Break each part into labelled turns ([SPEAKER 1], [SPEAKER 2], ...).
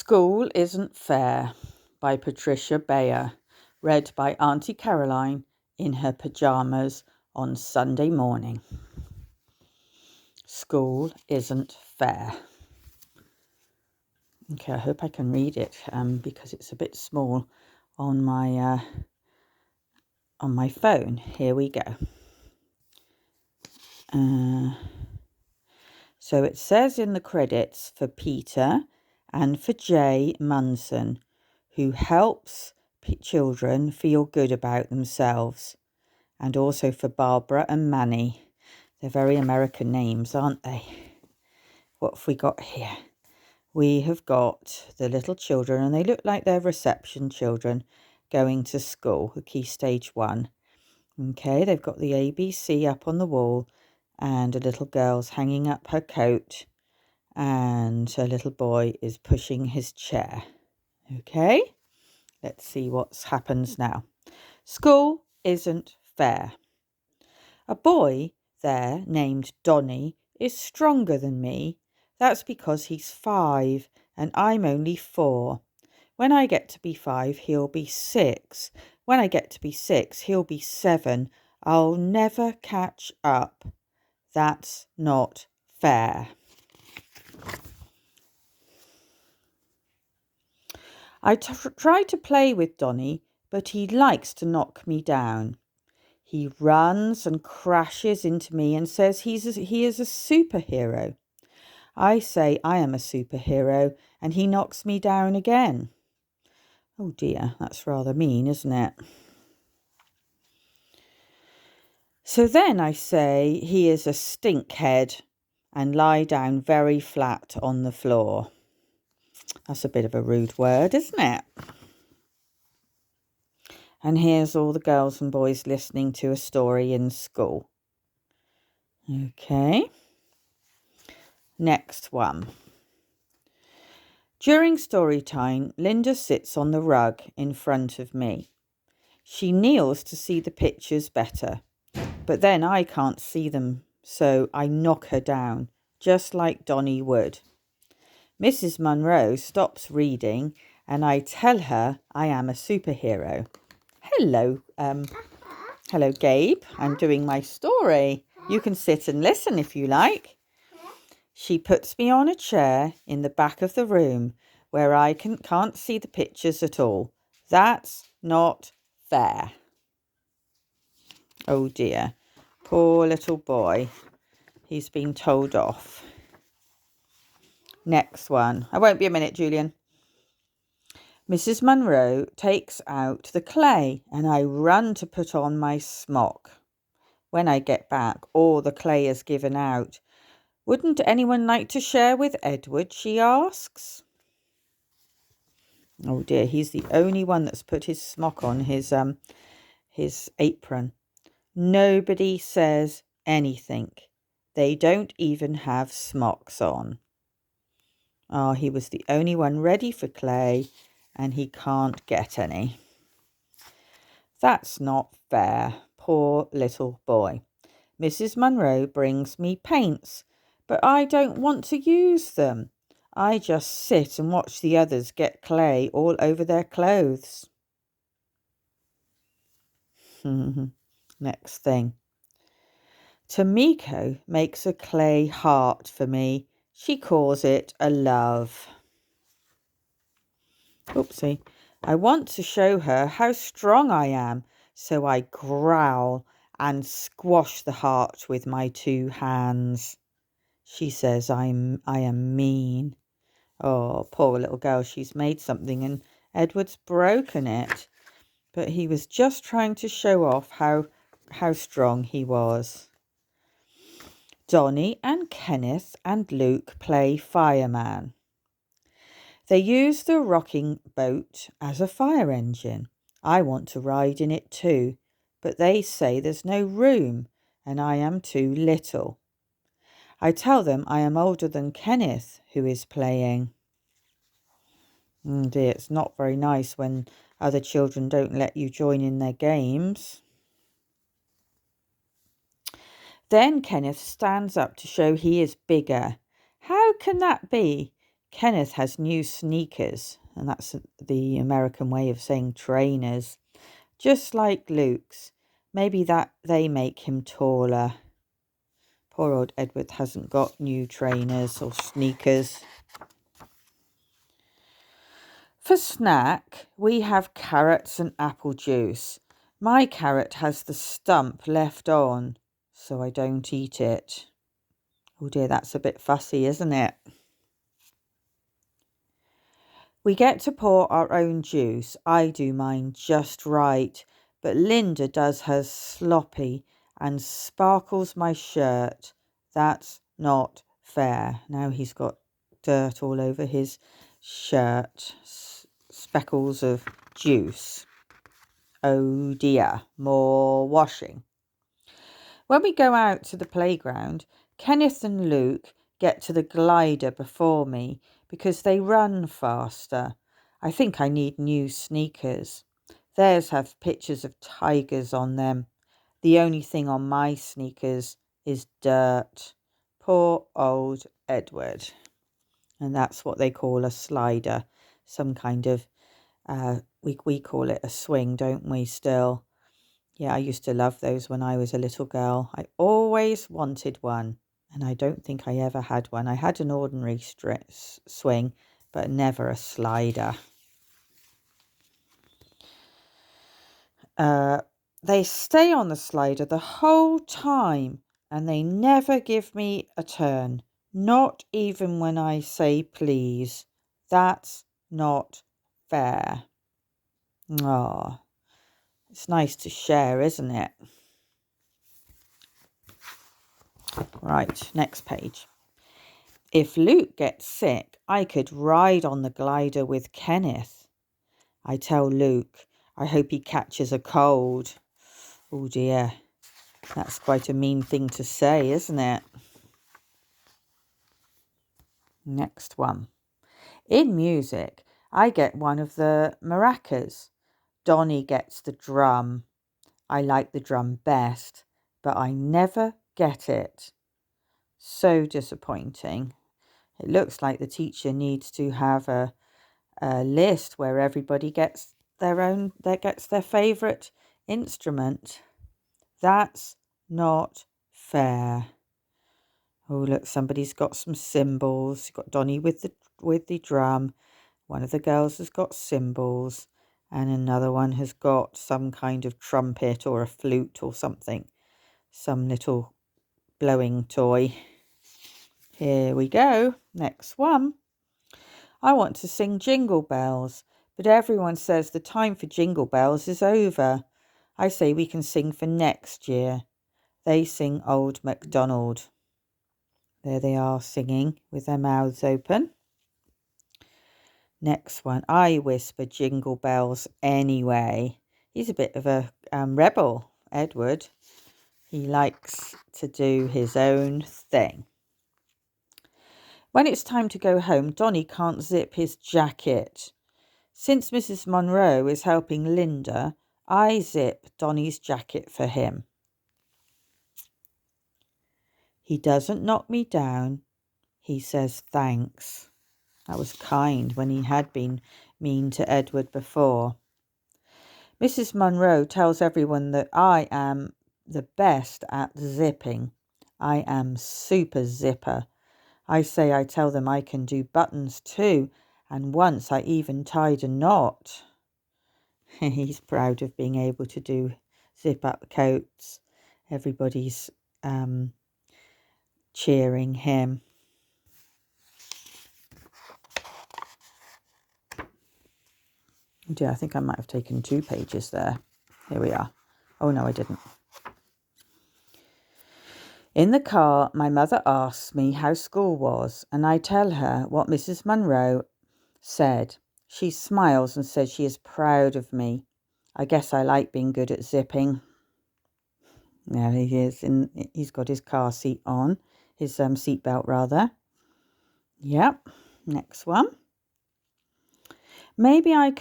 [SPEAKER 1] School Isn't Fair by Patricia Baehr, read by Auntie Caroline in her pyjamas on Sunday morning. School isn't fair. Okay, I hope I can read it because it's a bit small on my phone. Here we go. So it says in the credits for Peter and for Jay Munson, who helps children feel good about themselves, and also for Barbara and Manny. They're very American names, aren't they? What have we got here? We have got the little children, and they look like they're reception children going to school, the Key Stage 1. Okay, they've got the ABC up on the wall, and a little girl's hanging up her coat, and a little boy is pushing his chair. Okay, let's see what happens now. School isn't fair. A boy there named Donny is stronger than me. That's because he's 5 and I'm only 4. When I get to be 5, he'll be 6. When I get to be 6, he'll be 7. I'll never catch up. That's not fair. I try to play with Donny, but he likes to knock me down. He runs and crashes into me and says he is a superhero. I say I am a superhero and he knocks me down again. Oh dear, that's rather mean, isn't it? So then I say he is a stinkhead and lie down very flat on the floor. That's a bit of a rude word, isn't it? And here's all the girls and boys listening to a story in school. Okay. Next one. During story time, Linda sits on the rug in front of me. She kneels to see the pictures better, but then I can't see them, so I knock her down, just like Donny would. Mrs. Munro stops reading, and I tell her I am a superhero. Hello, Gabe. I'm doing my story. You can sit and listen if you like. She puts me on a chair in the back of the room where I can't see the pictures at all. That's not fair. Oh dear, poor little boy. He's been told off. Next one. I won't be a minute, Julian. Mrs. Munro takes out the clay and I run to put on my smock. When I get back, all the clay is given out. Wouldn't anyone like to share with Edward, she asks. Oh dear, he's the only one that's put his smock on his apron. Nobody says anything. They don't even have smocks on. Oh, he was the only one ready for clay and he can't get any. That's not fair. Poor little boy. Mrs. Munro brings me paints, but I don't want to use them. I just sit and watch the others get clay all over their clothes. Next thing. Tomiko makes a clay heart for me. She calls it a love. Oopsie. I want to show her how strong I am, so I growl and squash the heart with my 2 hands. She says I am mean. Oh, poor little girl, she's made something and Edward's broken it. But he was just trying to show off how strong he was. Donny and Kenneth and Luke play fireman. They use the rocking boat as a fire engine. I want to ride in it too, but they say there's no room and I am too little. I tell them I am older than Kenneth, who is playing. Dear, it's not very nice when other children don't let you join in their games. Then Kenneth stands up to show he is bigger. How can that be? Kenneth has new sneakers, and that's the American way of saying trainers, just like Luke's. Maybe that they make him taller. Poor old Edward hasn't got new trainers or sneakers. For snack, we have carrots and apple juice. My carrot has the stump left on, so I don't eat it. Oh dear, that's a bit fussy, isn't it? We get to pour our own juice. I do mine just right, but Linda does hers sloppy and sparkles my shirt. That's not fair. Now he's got dirt all over his shirt, speckles of juice. Oh dear, more washing. When we go out to the playground, Kenneth and Luke get to the glider before me because they run faster. I think I need new sneakers. Theirs have pictures of tigers on them. The only thing on my sneakers is dirt. Poor old Edward. And that's what they call a slider. Some kind of, we call it a swing, don't we, still? Yeah, I used to love those when I was a little girl. I always wanted one, and I don't think I ever had one. I had an ordinary swing, but never a slider. They stay on the slider the whole time, and they never give me a turn, not even when I say please. That's not fair. Oh, it's nice to share, isn't it? Right, next page. If Luke gets sick, I could ride on the glider with Kenneth. I tell Luke, I hope he catches a cold. Oh dear, that's quite a mean thing to say, isn't it? Next one. In music, I get one of the maracas. Donnie gets the drum. I like the drum best, but I never get it. So disappointing. It looks like the teacher needs to have a list where everybody gets their favourite instrument. That's not fair. Oh look, somebody's got some cymbals. You've got Donnie with the drum. One of the girls has got cymbals, and another one has got some kind of trumpet or a flute or something. Some little blowing toy. Here we go. Next one. I want to sing Jingle Bells, but everyone says the time for Jingle Bells is over. I say we can sing for next year. They sing Old MacDonald. There they are singing with their mouths open. Next one. I whisper Jingle Bells anyway. He's a bit of a rebel, Edward. He likes to do his own thing. When it's time to go home, Donnie can't zip his jacket. Since Mrs. Monroe is helping Linda, I zip Donnie's jacket for him. He doesn't knock me down. He says thanks. That was kind when he had been mean to Edward before. Mrs. Monroe tells everyone that I am the best at zipping. I am super zipper. I tell them I can do buttons too, and once I even tied a knot. He's proud of being able to zip up coats. Everybody's cheering him. Oh dear, I think I might have taken 2 pages there. Here we are. Oh no, I didn't. In the car, my mother asks me how school was, and I tell her what Mrs. Monroe said. She smiles and says she is proud of me. I guess I like being good at zipping. There he is. He's got his car seat on, his seatbelt rather. Yep. Next one. Maybe I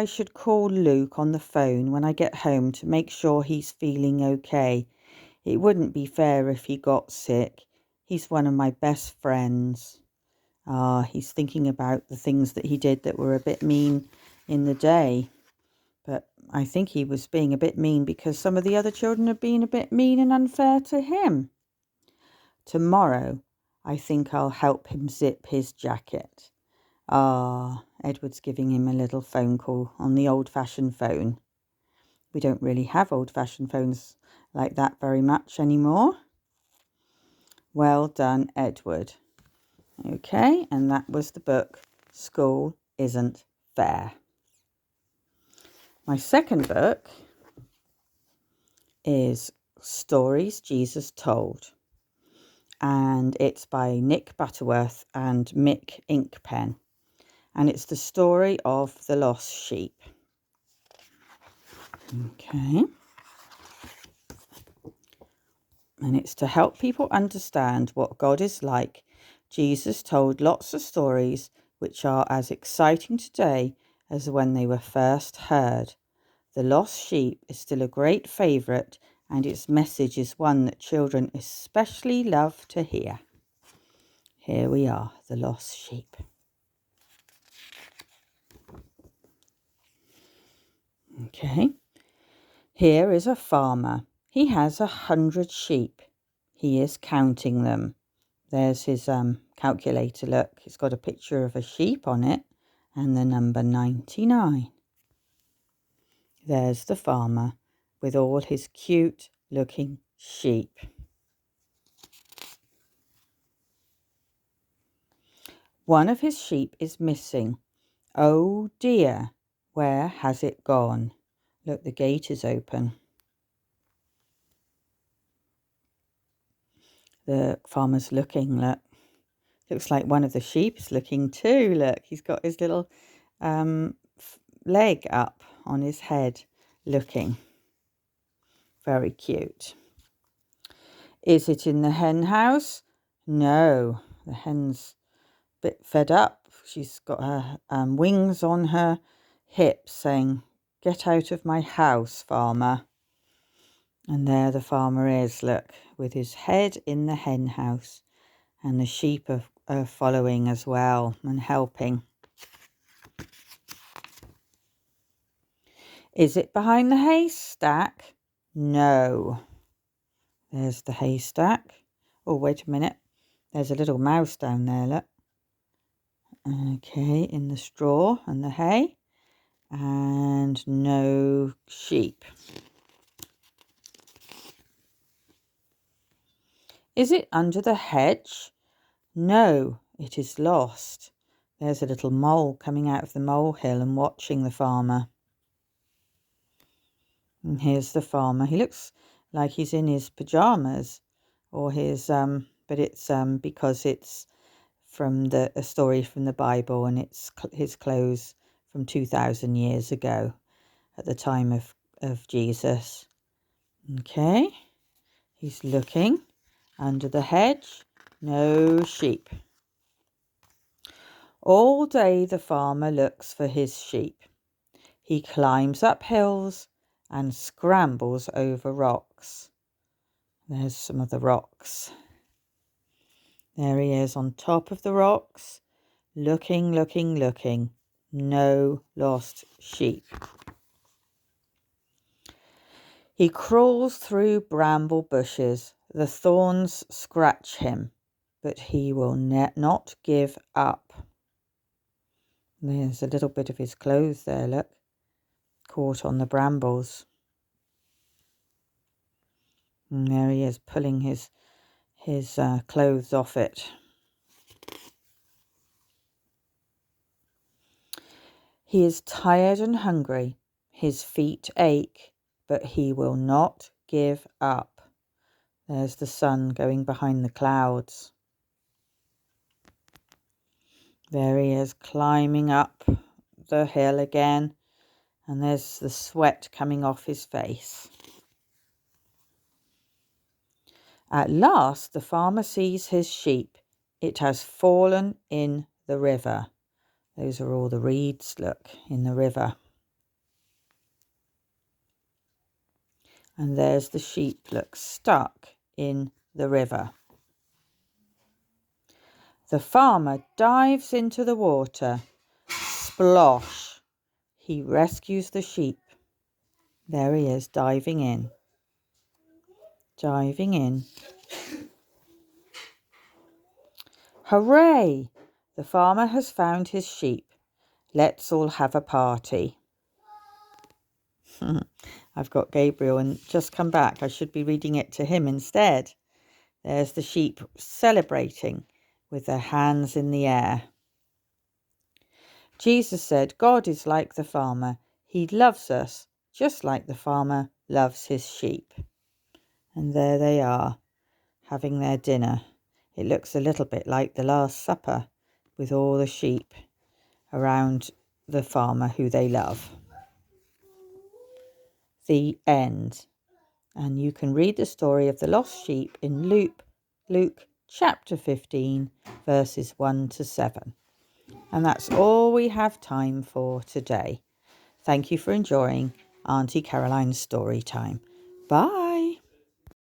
[SPEAKER 1] should call Luke on the phone when I get home to make sure he's feeling okay. It wouldn't be fair if he got sick. He's one of my best friends. He's thinking about the things that he did that were a bit mean in the day. But I think he was being a bit mean because some of the other children had been a bit mean and unfair to him. Tomorrow, I think I'll help him zip his jacket. Edward's giving him a little phone call on the old-fashioned phone. We don't really have old-fashioned phones like that very much anymore. Well done, Edward. Okay, and that was the book, School Isn't Fair. My second book is Stories Jesus Told, and it's by Nick Butterworth and Mick Inkpen, and it's the story of the lost sheep. Okay. And it's to help people understand what God is like. Jesus told lots of stories which are as exciting today as when they were first heard. The Lost Sheep is still a great favourite, and its message is one that children especially love to hear. Here we are, the Lost Sheep. Okay. Here is a farmer. He has 100 sheep. He is counting them. There's his calculator, look. It's got a picture of a sheep on it and the number 99. There's the farmer with all his cute looking sheep. One of his sheep is missing. Oh dear, where has it gone? Look, the gate is open. The farmer's looking, look. Looks like one of the sheep is looking too, look. He's got his little leg up on his head looking. Very cute. Is it in the hen house? No, the hen's a bit fed up. She's got her wings on her hips saying, "Get out of my house, farmer." And there the farmer is, look, with his head in the hen house. And the sheep are following as well and helping. Is it behind the haystack? No. There's the haystack. Oh, wait a minute. There's a little mouse down there, look. Okay, in the straw and the hay. And no sheep. Is it under the hedge? No, it is lost. There's a little mole coming out of the molehill and watching the farmer. And here's the farmer. He looks like he's in his pajamas, or his but it's because it's from a story from the Bible, and it's his clothes from 2,000 years ago, at the time of Jesus. Okay, he's looking under the hedge. No sheep. All day the farmer looks for his sheep. He climbs up hills and scrambles over rocks. There's some of the rocks. There he is on top of the rocks, looking, looking, looking. No lost sheep. He crawls through bramble bushes. The thorns scratch him, but he will not give up. There's a little bit of his clothes there, look, caught on the brambles. And there he is, pulling his clothes off it. He is tired and hungry. His feet ache, but he will not give up. There's the sun going behind the clouds. There he is, climbing up the hill again, and there's the sweat coming off his face. At last, the farmer sees his sheep. It has fallen in the river. Those are all the reeds, look, in the river. And there's the sheep, look, stuck in the river. The farmer dives into the water. Splosh! He rescues the sheep. There he is, diving in. Diving in. Hooray! The farmer has found his sheep. Let's all have a party. I've got Gabriel and just come back. I should be reading it to him instead. There's the sheep celebrating with their hands in the air. Jesus said, God is like the farmer. He loves us just like the farmer loves his sheep. And there they are, having their dinner. It looks a little bit like the Last Supper with all the sheep around the farmer who they love. The end. And you can read the story of the lost sheep in Luke chapter 15, verses 1 to 7. And that's all we have time for today. Thank you for enjoying Auntie Caroline's story time. Bye.